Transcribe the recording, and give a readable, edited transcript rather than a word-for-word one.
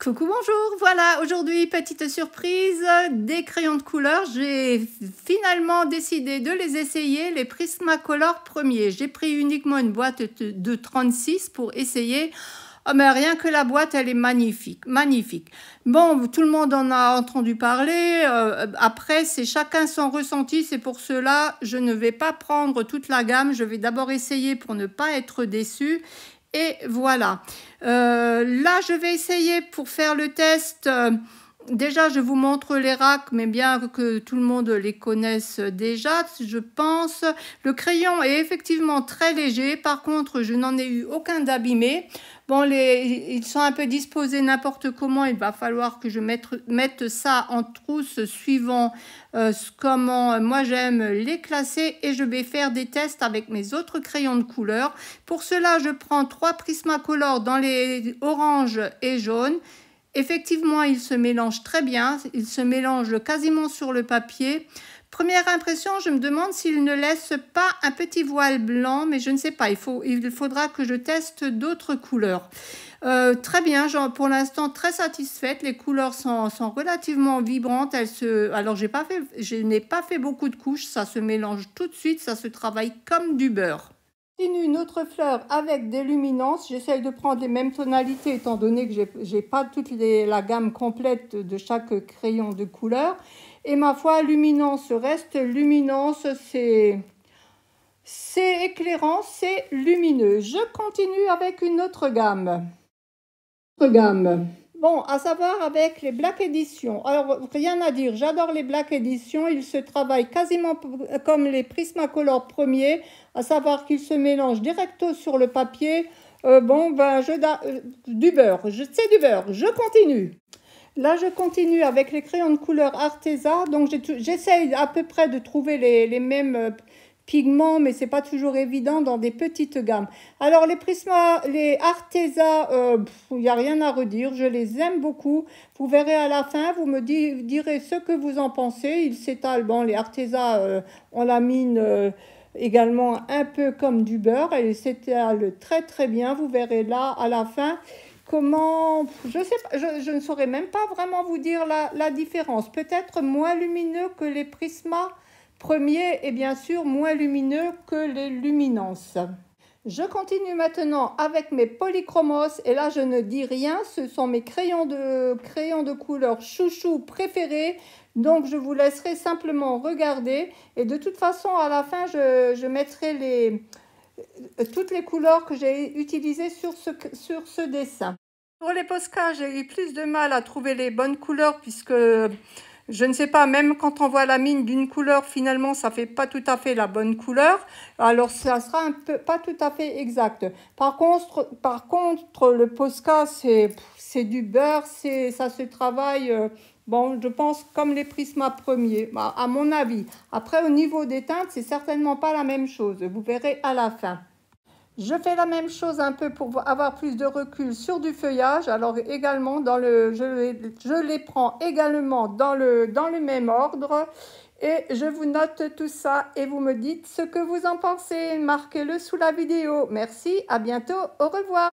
Coucou, bonjour, voilà, aujourd'hui, petite surprise, des crayons de couleur. J'ai finalement décidé de les essayer, les Prismacolor premiers. J'ai pris uniquement une boîte de 36 pour essayer. Oh, mais rien que la boîte, elle est magnifique, magnifique. Bon, tout le monde en a entendu parler. Après, c'est chacun son ressenti. C'est pour cela, je ne vais pas prendre toute la gamme. Je vais d'abord essayer pour ne pas être déçue. Et voilà. Là, je vais essayer pour faire le test. Déjà, je vous montre les racks, mais bien que tout le monde les connaisse déjà, je pense. Le crayon est effectivement très léger. Par contre, je n'en ai eu aucun d'abîmé. Bon, ils sont un peu disposés n'importe comment. Il va falloir que je mette ça en trousse suivant comment moi j'aime les classer. Et je vais faire des tests avec mes autres crayons de couleur. Pour cela, je prends 3 Prismacolor dans les oranges et jaunes. Effectivement, ils se mélangent très bien, ils se mélangent quasiment sur le papier. Première impression, je me demande s'ils ne laissent pas un petit voile blanc, mais je ne sais pas, il faudra que je teste d'autres couleurs. Très bien, pour l'instant très satisfaite, les couleurs sont relativement vibrantes. Alors je n'ai pas fait beaucoup de couches, ça se mélange tout de suite, ça se travaille comme du beurre. Continue une autre fleur avec des luminances. J'essaye de prendre les mêmes tonalités étant donné que j'ai pas toute la gamme complète de chaque crayon de couleur. Et ma foi, luminance reste luminance, c'est éclairant, c'est lumineux. Je continue avec une autre gamme. Bon, à savoir avec les Black Edition. Alors, rien à dire, j'adore les Black Edition. Ils se travaillent quasiment comme les Prismacolor premiers, à savoir qu'ils se mélangent directement sur le papier. Bon, ben, du beurre, c'est du beurre. Je continue. Là, je continue avec les crayons de couleur Arteza. Donc, j'essaye à peu près de trouver les mêmes pigments, mais c'est pas toujours évident dans des petites gammes. Alors les Arteza, il n'y a rien à redire, je les aime beaucoup. Vous verrez à la fin, vous me direz ce que vous en pensez. Ils s'étalent, bon, les Arteza ont la mine également un peu comme du beurre, elle s'étale très très bien. Vous verrez là à la fin comment, je sais pas, je ne saurais même pas vraiment vous dire la différence. Peut-être moins lumineux que les Prisma premier est bien sûr moins lumineux que les luminances. Je continue maintenant avec mes polychromos et là je ne dis rien, ce sont mes crayons de couleur chouchou préférés. Donc je vous laisserai simplement regarder et de toute façon à la fin je mettrai toutes les couleurs que j'ai utilisées sur ce dessin. Pour les Posca, j'ai eu plus de mal à trouver les bonnes couleurs puisque je ne sais pas, même quand on voit la mine d'une couleur, finalement, ça fait pas tout à fait la bonne couleur. Alors, ça sera pas tout à fait exact. Par contre, le Posca, c'est du beurre, ça se travaille, bon, je pense, comme les Prisma premiers, à mon avis. Après, au niveau des teintes, c'est certainement pas la même chose. Vous verrez à la fin. Je fais la même chose un peu pour avoir plus de recul sur du feuillage. Alors également, je les prends également dans le même ordre. Et je vous note tout ça et vous me dites ce que vous en pensez. Marquez-le sous la vidéo. Merci, à bientôt, au revoir.